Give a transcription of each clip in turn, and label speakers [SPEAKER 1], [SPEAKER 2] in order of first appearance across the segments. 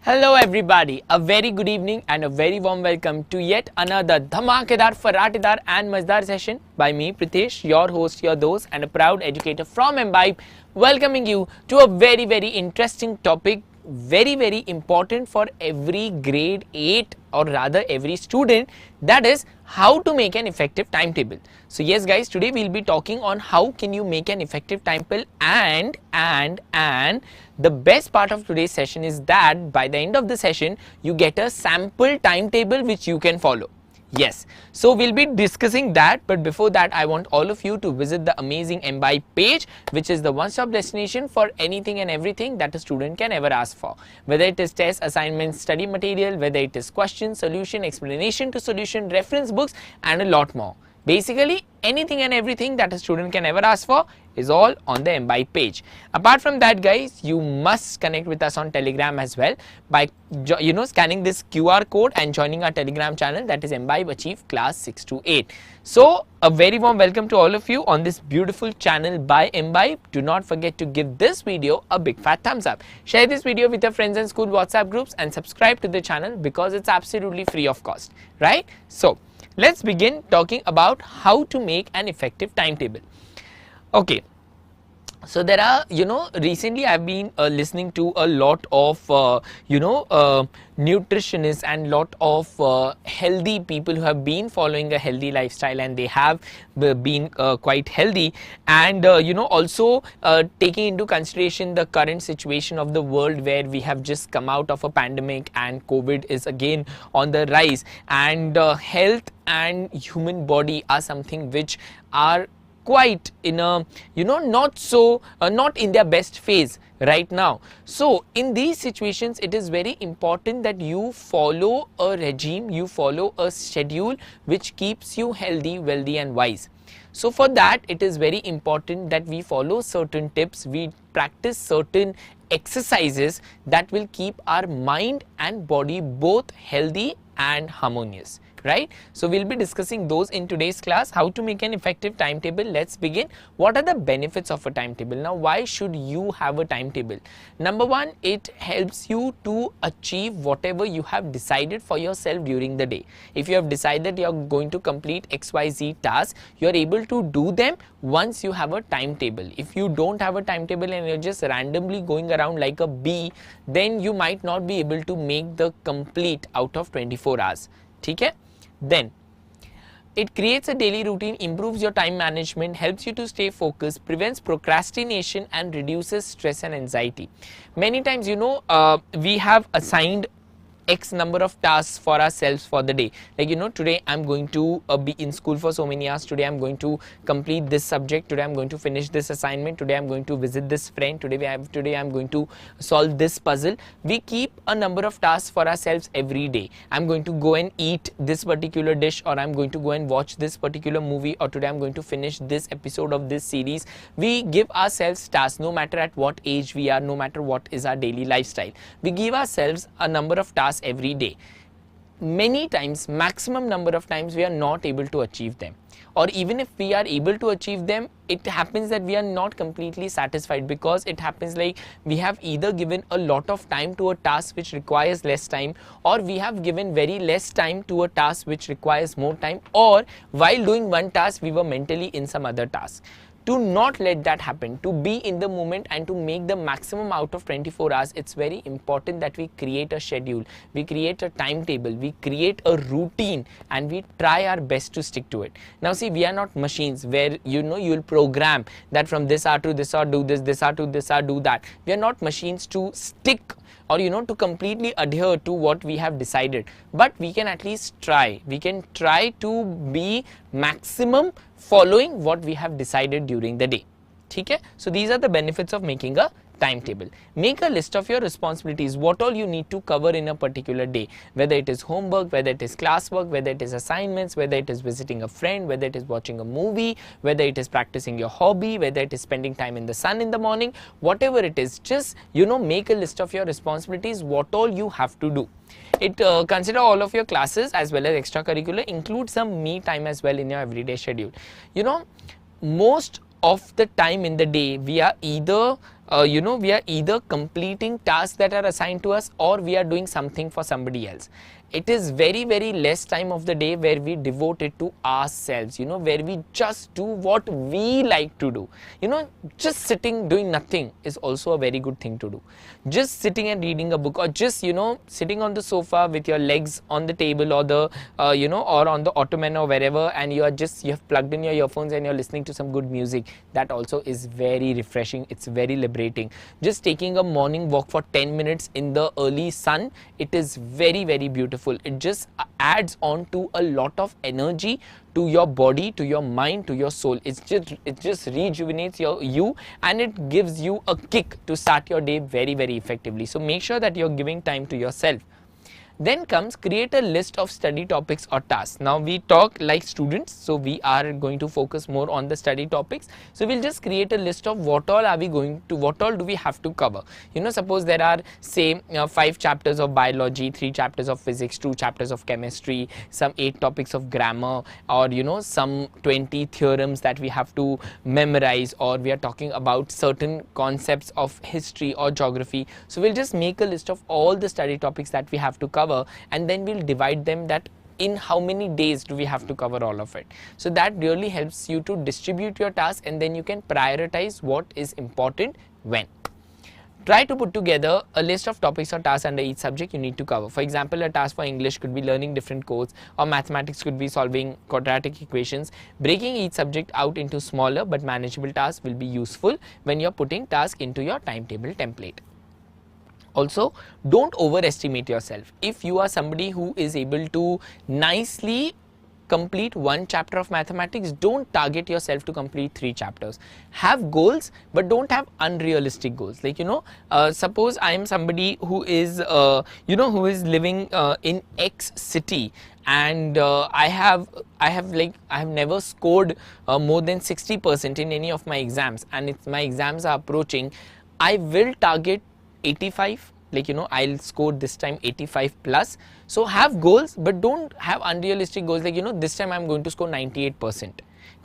[SPEAKER 1] Hello everybody, a very good evening and a very warm welcome to yet another dhamakedar, faratedar and mazdar session by me Pritesh, your host, your dost and a proud educator from Embibe, welcoming you to a very interesting topic, very important for every grade 8 or rather every student, that is how to make an effective timetable. So yes guys, today we'll be talking on how can you make an effective timetable and the best part of today's session is that by the end of the session you get a sample timetable which you can follow. Yes, so we'll be discussing that, but before that I want all of you to visit the amazing Embibe page, which is the one-stop destination for anything and everything that a student can ever ask for, whether it is test, assignments, study material, whether it is question, solution, explanation to solution, reference books and a lot more. Basically anything and everything that a student can ever ask for is all on the Embibe page. Apart from that guys, you must connect with us on Telegram as well by scanning this QR code and joining our Telegram channel, that is Embibe Achieve Class 6 to 8. So a very warm welcome to all of you on this beautiful channel by Embibe. Do not forget to give this video a big fat thumbs up. Share this video with your friends and school WhatsApp groups and subscribe to the channel because it's absolutely free of cost, right? So let's begin talking about how to make an effective timetable. Okay, so there are, recently I've been listening to a lot of, nutritionists and lot of healthy people who have been following a healthy lifestyle and they have been quite healthy and, also taking into consideration the current situation of the world where we have just come out of a pandemic and COVID is again on the rise, and health and human body are something which are quite in a not in their best phase right now. So in these situations it is very important that you follow a regime, you follow a schedule which keeps you healthy, wealthy and wise. So for that it is very important that we follow certain tips, we practice certain exercises that will keep our mind and body both healthy and harmonious, right? So we'll be discussing those in today's class. How to make an effective timetable. Let's begin. What are the benefits of a timetable? Now why should you have a timetable? Number one, it helps you to achieve whatever you have decided for yourself during the day. If you have decided you are going to complete XYZ tasks, you are able to do them once you have a timetable. If you don't have a timetable and you're just randomly going around like a bee, then you might not be able to make the complete out of 24 hours. Okay? Then it creates a daily routine, improves your time management, helps you to stay focused, prevents procrastination and reduces stress and anxiety. Many times, we have assigned X number of tasks for ourselves for the day. Like, today I'm going to be in school for so many hours. Today I'm going to complete this subject. Today I'm going to finish this assignment. Today I'm going to visit this friend. Today I'm going to solve this puzzle. We keep a number of tasks for ourselves every day. I'm going to go and eat this particular dish, or I'm going to go and watch this particular movie, or today I'm going to finish this episode of this series. We give ourselves tasks no matter at what age we are, no matter what is our daily lifestyle. We give ourselves a number of tasks every day. Many times, maximum number of times, we are not able to achieve them, or even if we are able to achieve them, it happens that we are not completely satisfied, because it happens like we have either given a lot of time to a task which requires less time, or we have given very less time to a task which requires more time, or while doing one task we were mentally in some other task. To not let that happen, to be in the moment and to make the maximum out of 24 hours, it's very important that we create a schedule, we create a timetable, we create a routine and we try our best to stick to it. Now see, we are not machines where you'll program that from this hour to this hour do this hour to this hour do that. We are not machines to stick or to completely adhere to what we have decided, but we can at least try. We can try to be maximum following what we have decided during the day. Okay? So these are the benefits of making a timetable. Make a list of your responsibilities, what all you need to cover in a particular day, whether it is homework, whether it is classwork, whether it is assignments, whether it is visiting a friend, whether it is watching a movie, whether it is practicing your hobby, whether it is spending time in the sun in the morning, whatever it is, just make a list of your responsibilities, what all you have to do. It consider all of your classes as well as extracurricular, include some me time as well in your everyday schedule. Most of the time in the day we are either we are either completing tasks that are assigned to us, or we are doing something for somebody else. It is very, very less time of the day where we devote it to ourselves, where we just do what we like to do. Just sitting doing nothing is also a very good thing to do. Just sitting and reading a book, or just sitting on the sofa with your legs on the table, or the or on the ottoman or wherever, and you have plugged in your earphones and you're listening to some good music. That also is very refreshing. It's very liberating. Just taking a morning walk for 10 minutes in the early sun, it is very, very beautiful. It just adds on to a lot of energy to your body, to your mind, to your soul. It just rejuvenates you, and it gives you a kick to start your day very, very effectively. So make sure that you're giving time to yourself. Then comes create a list of study topics or tasks. Now we talk like students, so we are going to focus more on the study topics. So we'll just create a list of what all do we have to cover. Suppose there are, say, 5 chapters of biology, 3 chapters of physics, 2 chapters of chemistry, some 8 topics of grammar, or some 20 theorems that we have to memorize, or we are talking about certain concepts of history or geography. So we'll just make a list of all the study topics that we have to cover, and then we'll divide them that in how many days do we have to cover all of it. So that really helps you to distribute your task, and then you can prioritize what is important when. Try to put together a list of topics or tasks under each subject you need to cover. For example, a task for English could be learning different codes, or mathematics could be solving quadratic equations. Breaking each subject out into smaller but manageable tasks will be useful when you're putting tasks into your timetable template. Also, don't overestimate yourself. If you are somebody who is able to nicely complete 1 chapter of mathematics, don't target yourself to complete 3 chapters. Have goals, but don't have unrealistic goals. Like, suppose I am somebody who is, who is living in X city, and I have never scored more than 60% in any of my exams, and if my exams are approaching, I will target 85. I'll score this time 85 plus. So have goals, but don't have unrealistic goals. This time I'm going to score 98%.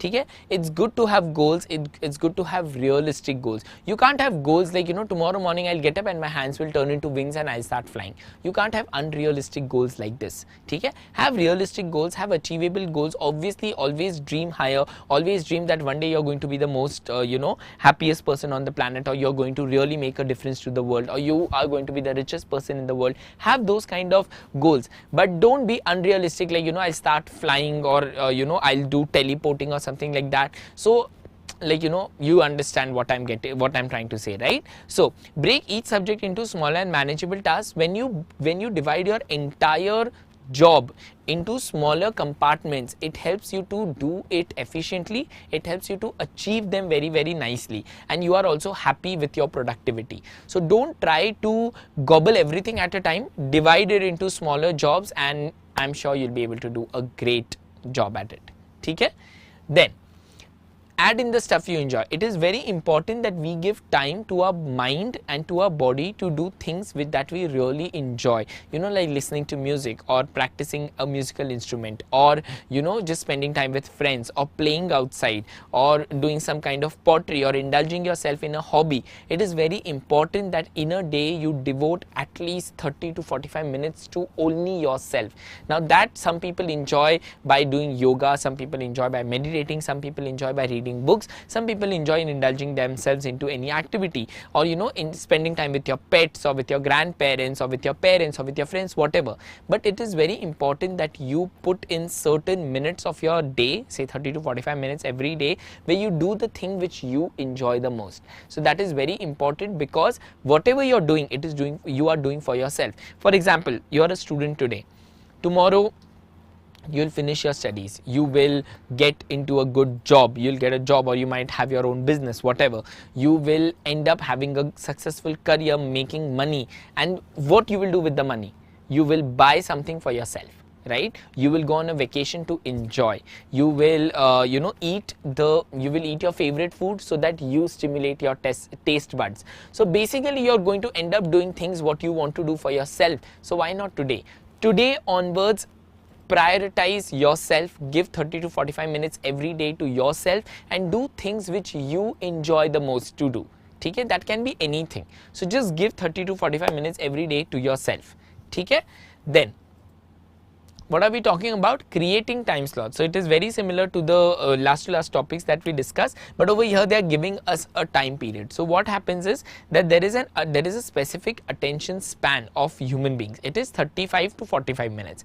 [SPEAKER 1] Okay? It's good to have goals. It's good to have realistic goals. You can't have goals like, tomorrow morning I'll get up and my hands will turn into wings and I'll start flying. You can't have unrealistic goals like this. Okay? Have realistic goals, have achievable goals. Obviously, always dream higher. Always dream that one day you're going to be the most, happiest person on the planet, or you're going to really make a difference to the world, or you are going to be the richest person in the world. Have those kind of goals, but don't be unrealistic. Like, I'll start flying, or, I'll do teleporting or something like that. So you understand what I'm trying to say, right? So break each subject into smaller and manageable tasks. When you divide your entire job into smaller compartments, it helps you to do it efficiently. It helps you to achieve them very, very nicely, and you are also happy with your productivity. So don't try to gobble everything at a time. Divide it into smaller jobs, and I'm sure you'll be able to do a great job at it. Okay? Then add in the stuff you enjoy. It is very important that we give time to our mind and to our body to do things that we really enjoy. Like listening to music, or practicing a musical instrument, or just spending time with friends, or playing outside, or doing some kind of pottery, or indulging yourself in a hobby. It is very important that in a day you devote at least 30 to 45 minutes to only yourself. Now that some people enjoy by doing yoga, some people enjoy by meditating, some people enjoy by reading books, some people enjoy in indulging themselves into any activity, or in spending time with your pets, or with your grandparents, or with your parents, or with your friends, whatever. But it is very important that you put in certain minutes of your day, say 30 to 45 minutes every day, where you do the thing which you enjoy the most. So that is very important, because whatever you're doing, you are doing for yourself. For example, you're a student today. Tomorrow you'll finish your studies, you will get into a good job, you'll get a job, or you might have your own business, whatever. You will end up having a successful career, making money, and what you will do with the money? You will buy something for yourself, right? You will go on a vacation to enjoy. You will eat your favorite food, so that you stimulate your taste buds. So basically you're going to end up doing things what you want to do for yourself. So why not today onwards? Prioritize yourself, give 30 to 45 minutes every day to yourself, and do things which you enjoy the most to do. ठीक है, that can be anything. So just give 30 to 45 minutes every day to yourself. ठीक है. Then what are we talking about? Creating time slots. So it is very similar to the last to last topics that we discussed, but over here they are giving us a time period. So what happens is that there is a specific attention span of human beings. It is 35 to 45 minutes.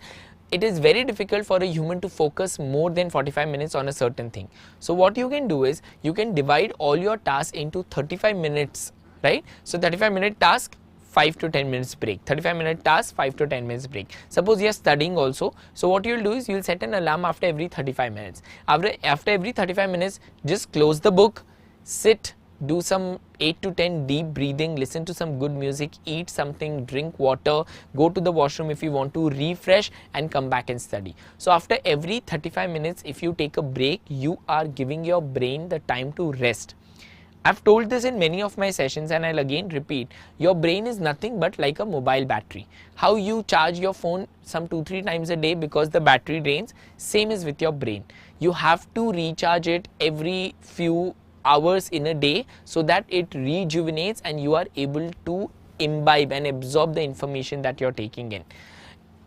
[SPEAKER 1] It is very difficult for a human to focus more than 45 minutes on a certain thing. So what you can do is you can divide all your tasks into 35 minutes, right? So 35-minute task, 5 to 10 minutes break, 35-minute task, 5 to 10 minutes break. Suppose you are studying also, so what you will do is you will set an alarm after every 35 minutes. After every 35 minutes, just close the book, sit, do some 8 to 10 deep breathing, listen to some good music, eat something, drink water, go to the washroom if you want to, refresh and come back and study. So after every 35 minutes, if you take a break, you are giving your brain the time to rest. I've told this in many of my sessions and I'll again repeat, your brain is nothing but like a mobile battery. How you charge your phone some 2-3 times a day because the battery drains, same is with your brain. You have to recharge it every few hours in a day so that it rejuvenates and you are able to imbibe and absorb the information that you're taking in.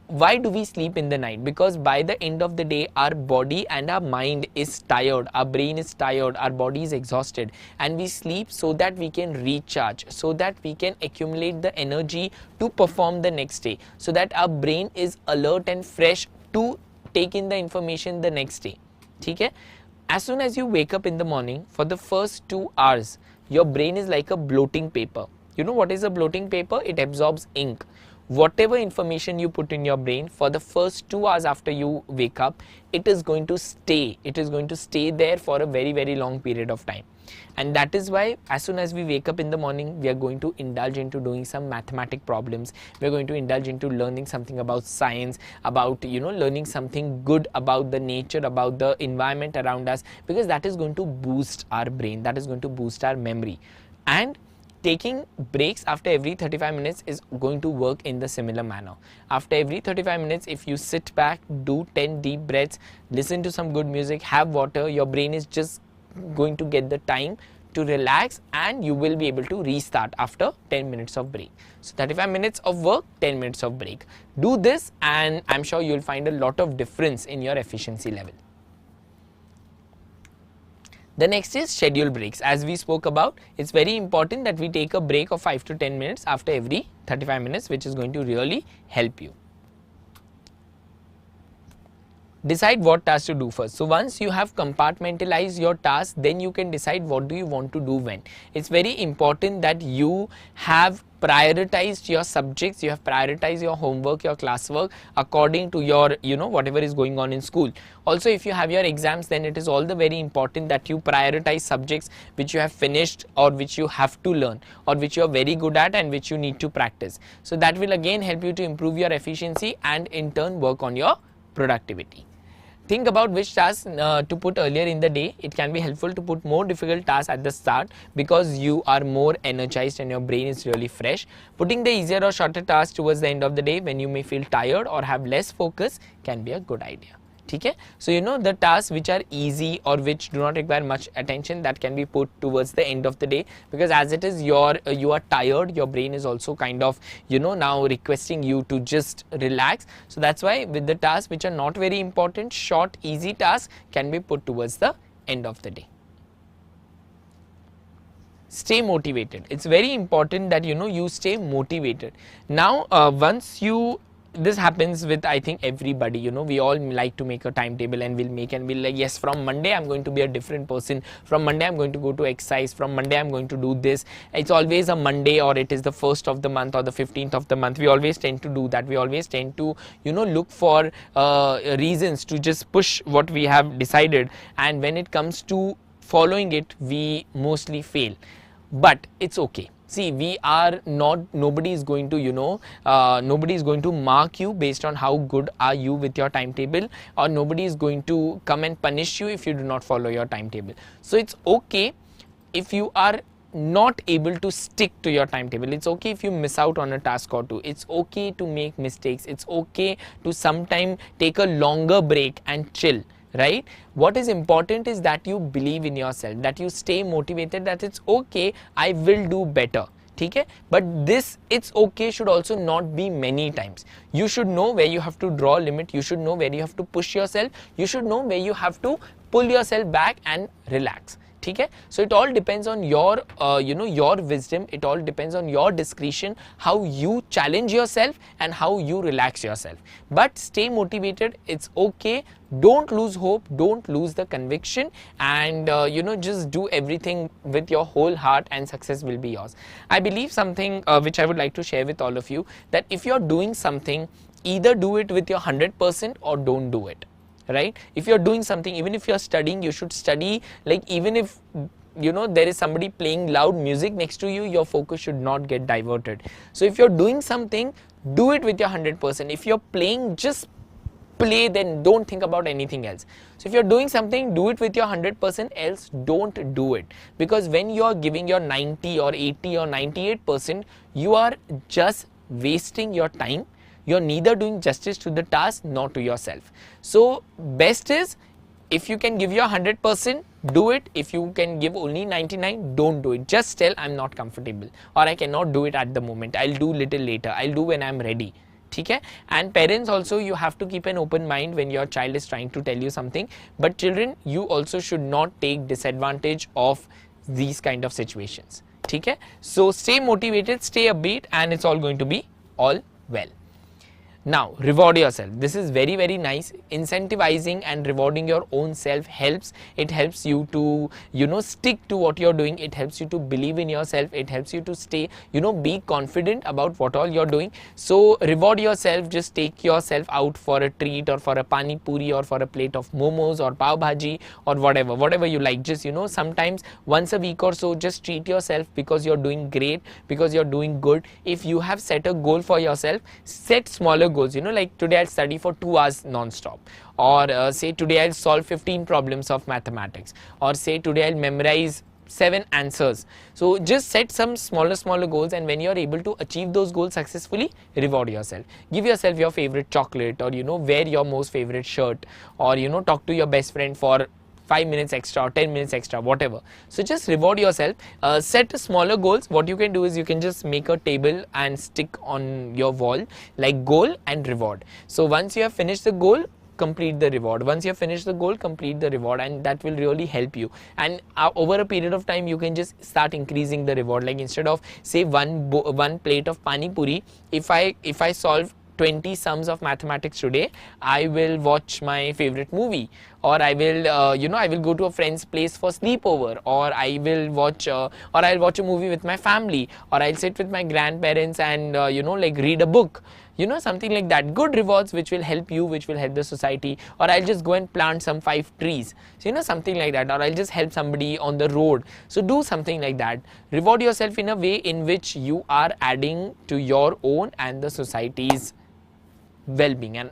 [SPEAKER 1] Why do we sleep in the night? Because by the end of the day, our body and our mind is tired, our brain is tired, our body is exhausted, and we sleep so that we can recharge, so that we can accumulate the energy to perform the next day, so that our brain is alert and fresh to take in the information the next day. Okay? As soon as you wake up in the morning, for the first 2 hours, your brain is like a bloating paper. You know what is a bloating paper? It absorbs ink. Whatever information you put in your brain for the first 2 hours after you wake up, it is going to stay. It is going to stay there for a very, very long period of time. And that is why as soon as we wake up in the morning, we are going to indulge into doing some mathematic problems. We are going to indulge into learning something about science, about, learning something good about the nature, about the environment around us, because that is going to boost our brain. That is going to boost our memory. And taking breaks after every 35 minutes is going to work in the similar manner. After every 35 minutes, if you sit back, do 10 deep breaths, listen to some good music, have water, your brain is just going to get the time to relax and you will be able to restart after 10 minutes of break. So 35 minutes of work, 10 minutes of break. Do this and I'm sure you'll find a lot of difference in your efficiency level. The next is schedule breaks. As we spoke about, it's very important that we take a break of 5 to 10 minutes after every 35 minutes, which is going to really help you. Decide what task to do first. So once you have compartmentalized your task, then you can decide what do you want to do when. It's very important that you have prioritized your subjects, you have prioritized your homework, your classwork according to your, whatever is going on in school. Also, if you have your exams, then it is all the very important that you prioritize subjects which you have finished or which you have to learn or which you are very good at and which you need to practice. So that will again help you to improve your efficiency and in turn work on your productivity. Think about which tasks to put earlier in the day. It can be helpful to put more difficult tasks at the start because you are more energized and your brain is really fresh. Putting the easier or shorter tasks towards the end of the day when you may feel tired or have less focus can be a good idea. Okay? So the tasks which are easy or which do not require much attention, that can be put towards the end of the day, because as it is you are tired, your brain is also kind of now requesting you to just relax. So that's why with the tasks which are not very important, short easy tasks can be put towards the end of the day. Stay motivated. It's very important that you stay motivated. Now this happens with, I think, everybody. We all like to make a timetable and we'll make and we'll like, yes, from Monday I'm going to be a different person. From Monday I'm going to go to exercise. From Monday I'm going to do this. It's always a Monday, or it is the 1st of the month or the 15th of the month. We always tend to do that. We always tend to, look for reasons to just push what we have decided. And when it comes to following it, we mostly fail. But it's okay. See, we are not, nobody is going to, nobody is going to mark you based on how good are you with your timetable, or nobody is going to come and punish you if you do not follow your timetable. So it's okay if you are not able to stick to your timetable. It's okay if you miss out on a task or two. It's okay to make mistakes. It's okay to sometime take a longer break and chill. right? What is important is that you believe in yourself, that you stay motivated, that it's okay, I will do better. Okay? But this it's okay should also not be many times. You should know where you have to draw a limit, you should know where you have to push yourself, you should know where you have to pull yourself back and relax. Okay? So it all depends on your your wisdom, it all depends on your discretion, how you challenge yourself and how you relax yourself. But stay motivated, it's okay, don't lose hope, don't lose the conviction, and just do everything with your whole heart and success will be yours. I believe something which I would like to share with all of you, that if you're doing something, either do it with your 100% or don't do it. Right? If you're doing something, even if you're studying, you should study, like even if there is somebody playing loud music next to you, your focus should not get diverted. So if you're doing something, do it with your 100%. If you're playing, just play, then don't think about anything else. So if you're doing something, do it with your 100%, else don't do it. Because when you're giving your 90 or 80 or 98%, you are just wasting your time. You're neither doing justice to the task nor to yourself. So best is, if you can give your 100%, do it. If you can give only 99, don't do it. Just tell, I'm not comfortable, or I cannot do it at the moment, I'll do little later, I'll do when I'm ready. Okay? And parents also, you have to keep an open mind when your child is trying to tell you something. But children, you also should not take disadvantage of these kind of situations. Okay? So stay motivated, stay upbeat, and it's all going to be all well. Now, reward yourself. This is very, very nice. Incentivizing and rewarding your own self helps. It helps you to, stick to what you're doing. It helps you to believe in yourself. It helps you to stay, be confident about what all you're doing. So, reward yourself. Just take yourself out for a treat, or for a pani puri, or for a plate of momos or pav bhaji, or whatever you like. Just, sometimes once a week or so, just treat yourself, because you're doing great, because you're doing good. If you have set a goal for yourself, set smaller goals, like today I'll study for 2 hours non-stop, or say today I'll solve 15 problems of mathematics, or say today I'll memorize 7 answers. So just set some smaller goals, and when you're able to achieve those goals successfully, reward yourself. Give yourself your favorite chocolate, or wear your most favorite shirt, or talk to your best friend for 5 minutes extra or 10 minutes extra, whatever. So just reward yourself. Set smaller goals. What you can do is, you can just make a table and stick on your wall, like goal and reward. So once you have finished the goal, complete the reward. Once you have finished the goal, complete the reward, and that will really help you. And over a period of time, you can just start increasing the reward. Like instead of say one plate of pani puri, if I solve 20 sums of mathematics today, I will watch my favorite movie, or I will I will go to a friend's place for sleepover, or I will watch or I'll watch a movie with my family, or I'll sit with my grandparents and like read a book, something like that. Good rewards which will help you, which will help the society. Or I'll just go and plant some 5 trees, so something like that. Or I'll just help somebody on the road. So do something like that. Reward yourself in a way in which you are adding to your own and the society's well-being and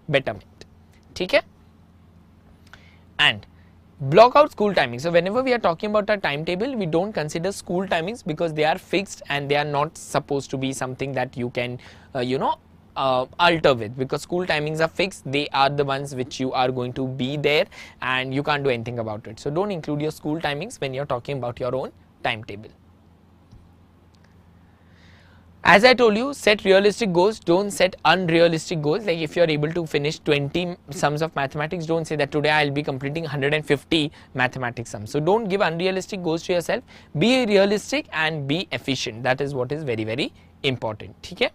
[SPEAKER 1] betterment. Okay? And block out school timings. So whenever we are talking about a timetable, we don't consider school timings, because they are fixed and they are not supposed to be something that you can alter with, because school timings are fixed. They are the ones which you are going to be there, and you can't do anything about it. So don't include your school timings when you're talking about your own timetable. As I told you, set realistic goals, don't set unrealistic goals. Like if you are able to finish 20 sums of mathematics, don't say that today I'll be completing 150 mathematics sums. So don't give unrealistic goals to yourself. Be realistic and be efficient. That is what is very, very important. Okay?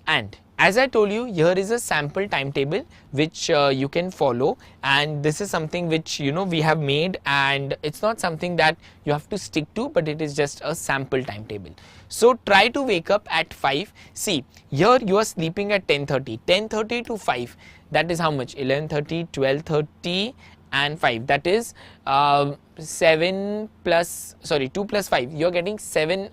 [SPEAKER 1] And as I told you, here is a sample timetable which you can follow, and this is something which we have made, and it's not something that you have to stick to, but it is just a sample timetable. So try to wake up at 5. See, here you are sleeping at 10:30. 10:30 to 5, that is how much? 11:30, 12:30 and 5. That is 2 plus 5. You're getting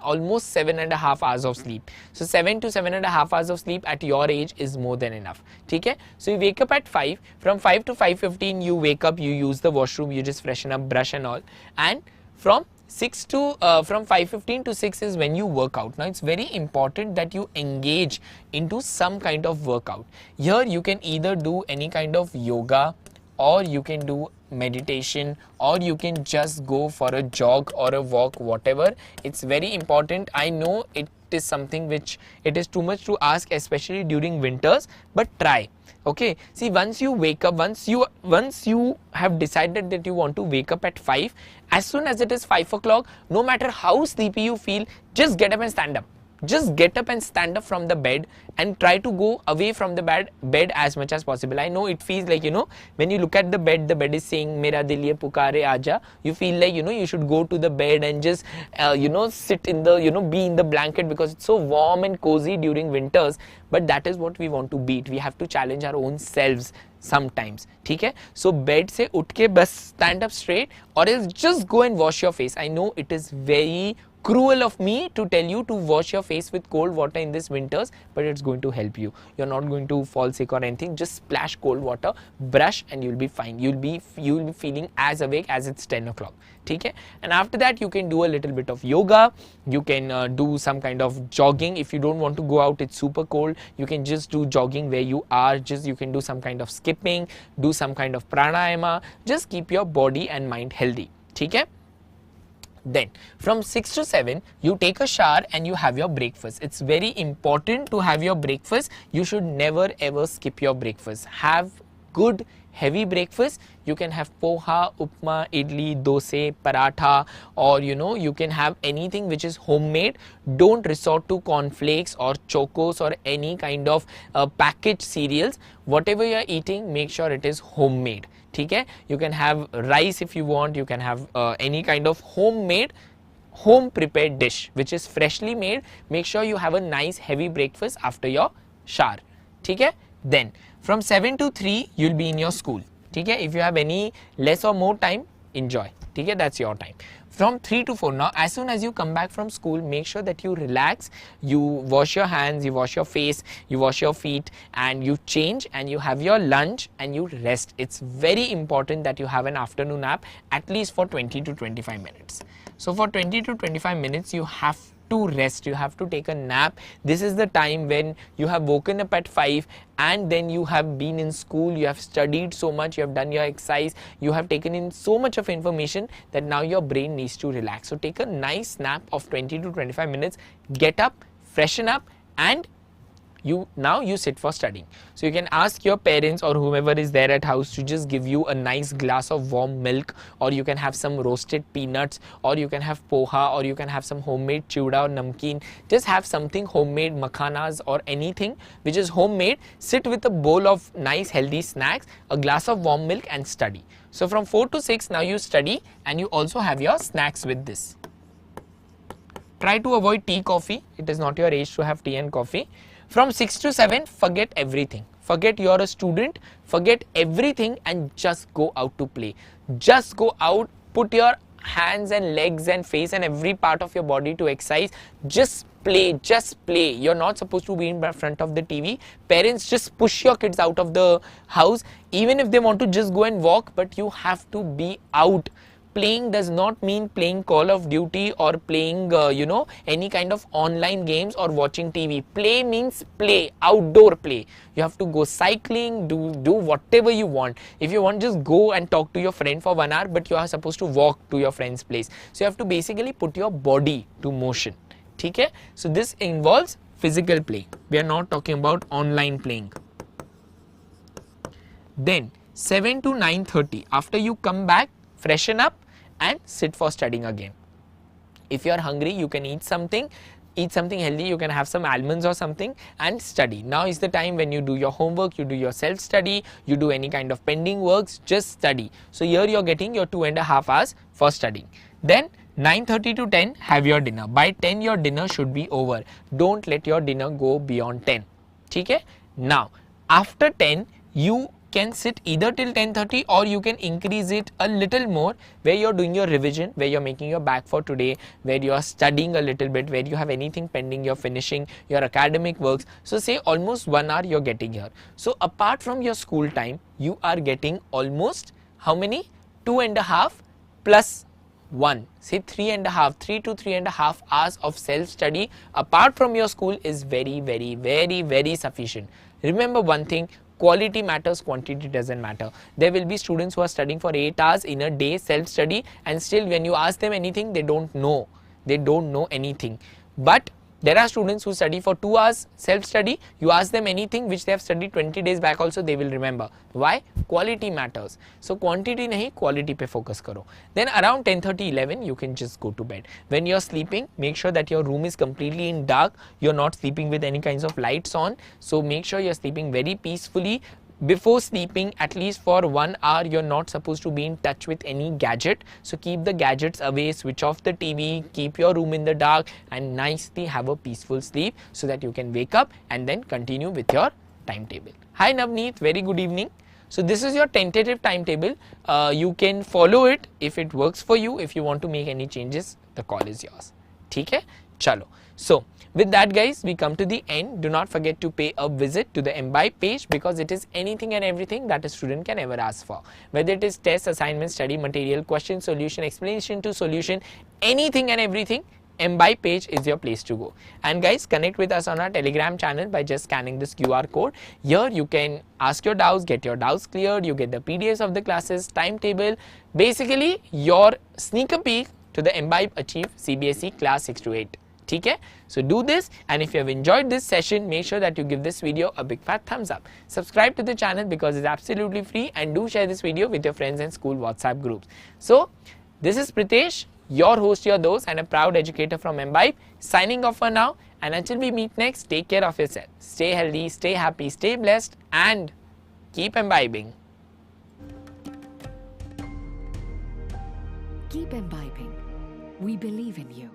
[SPEAKER 1] almost 7.5 hours of sleep. So 7 to 7.5 hours of sleep at your age is more than enough. Okay? So you wake up at 5. From 5 to 5:15, you wake up, you use the washroom, you just freshen up, brush and all. And from from 5:15 to 6 is when you work out. Now it's very important that you engage into some kind of workout. Here you can either do any kind of yoga, or you can do meditation, or you can just go for a jog or a walk, whatever. It's very important. I know it is something which it is too much to ask, especially during winters, but try. Okay, see, once you wake up, once you have decided that you want to wake up at 5, as soon as it is 5 o'clock, no matter how sleepy you feel, just get up and stand up. Just get up and stand up from the bed and try to go away from the bed as much as possible. I know it feels like, when you look at the bed is saying, Mera dil ye pukare aaja. You feel like, you should go to the bed and just, sit in the, be in the blanket, because it's so warm and cozy during winters. But that is what we want to beat. We have to challenge our own selves sometimes. ठीक है? So bed से उठ के बस stand up straight, or else just go and wash your face. I know it is very cruel of me to tell you to wash your face with cold water in this winters, but it's going to help you. You're not going to fall sick or anything. Just splash cold water, brush, and you'll be fine. You'll be feeling as awake as it's 10 o'clock. Okay? And after that, you can do a little bit of yoga. You can do some kind of jogging. If you don't want to go out, it's super cold, you can just do jogging where you are. Just you can do some kind of skipping, do some kind of pranayama. Just keep your body and mind healthy. Okay? Then from 6 to 7 you take a shower and you have your breakfast. It's very important to have your breakfast. You should never ever skip your breakfast. Have good heavy breakfast. You can have poha, upma, idli, dosa, paratha, or you can have anything which is homemade. Don't resort to cornflakes or chocos or any kind of packaged cereals. Whatever you are eating, make sure it is homemade. Okay? You can have rice if you want. You can have any kind of homemade, home prepared dish which is freshly made. Make sure you have a nice heavy breakfast after your shower. Okay? Then from 7 to 3 you'll be in your school. Okay? If you have any less or more time, enjoy. Okay? That's your time. From 3 to 4, now as soon as you come back from school, make sure that you relax, you wash your hands, you wash your face, you wash your feet, and you change and you have your lunch and you rest. It's very important that you have an afternoon nap at least for 20 to 25 minutes. So for 20 to 25 minutes you have to rest, you have to take a nap. This is the time when you have woken up at 5 and then you have been in school, you have studied so much, you have done your exercise, you have taken in so much of information that now your brain needs to relax. So take a nice nap of 20 to 25 minutes, get up, freshen up, and now you sit for studying. So you can ask your parents or whomever is there at house to just give you a nice glass of warm milk, or you can have some roasted peanuts, or you can have poha, or you can have some homemade chuda or namkeen. Just have something homemade, makhanas or anything which is homemade. Sit with a bowl of nice healthy snacks, a glass of warm milk, and study. So from 4 to 6 now you study and you also have your snacks with this. Try to avoid tea, coffee. It is not your age to have tea and coffee. From 6 to 7, forget everything. Forget you're a student, forget everything and just go out to play. Just go out, put your hands and legs and face and every part of your body to exercise. Just play, just play. You're not supposed to be in front of the TV. Parents, just push your kids out of the house, even if they want to just go and walk, but you have to be out. Playing does not mean playing Call of Duty or playing, any kind of online games or watching TV. Play means play, outdoor play. You have to go cycling, do whatever you want. If you want, just go and talk to your friend for 1 hour, but you are supposed to walk to your friend's place. So you have to basically put your body to motion. Okay? So this involves physical play. We are not talking about online playing. Then 7 to 9:30, after you come back, freshen up and sit for studying again. If you are hungry, you can eat something healthy. You can have some almonds or something and study. Now is the time when you do your homework, you do your self-study, you do any kind of pending works, just study. So here you're getting your 2.5 hours for studying. Then 9:30 to 10, have your dinner. By 10, your dinner should be over. Don't let your dinner go beyond 10. Okay? Now, after 10, you can sit either till 10:30 or you can increase it a little more, where you're doing your revision, where you're making your bag for today, where you're studying a little bit, where you have anything pending, you're finishing your academic works. So say almost 1 hour you're getting here. So apart from your school time, you are getting almost how many? 2.5 plus say 3 to 3.5 hours of self-study apart from your school is very sufficient. Remember one thing, quality matters, quantity doesn't matter. There will be students who are studying for 8 hours in a day self-study, and still when you ask them anything, they don't know anything. But there are students who study for 2 hours self-study. You ask them anything which they have studied 20 days back also, they will remember. Why? Quality matters. So quantity nahi, quality pe focus karo. Then around 10:30, 11, you can just go to bed. When you're sleeping, make sure that your room is completely in dark. You're not sleeping with any kinds of lights on. So make sure you're sleeping very peacefully. Before sleeping, at least for 1 hour, you're not supposed to be in touch with any gadget. So keep the gadgets away, switch off the TV, keep your room in the dark, and nicely have a peaceful sleep so that you can wake up and then continue with your timetable. Hi Navneet, very good evening. So this is your tentative timetable. You can follow it if it works for you. If you want to make any changes, the call is yours. ठीक है? चलो. So with that guys, we come to the end. Do not forget to pay a visit to the Embibe page because it is anything and everything that a student can ever ask for. Whether it is test, assignment, study material, question, solution, explanation to solution, anything and everything, Embibe page is your place to go. And guys, connect with us on our Telegram channel by just scanning this QR code. Here you can ask your doubts, get your doubts cleared, you get the PDFs of the classes, timetable, basically your sneaker peek to the Embibe Achieve CBSE class 6 to 8. Okay? So do this, and if you have enjoyed this session, make sure that you give this video a big fat thumbs up. Subscribe to the channel because it's absolutely free, and do share this video with your friends and school WhatsApp groups. So this is Pritesh, your host, your dose, and a proud educator from Embibe, signing off for now. And until we meet next, take care of yourself. Stay healthy, stay happy, stay blessed, and keep imbibing.
[SPEAKER 2] Keep imbibing. We believe in you.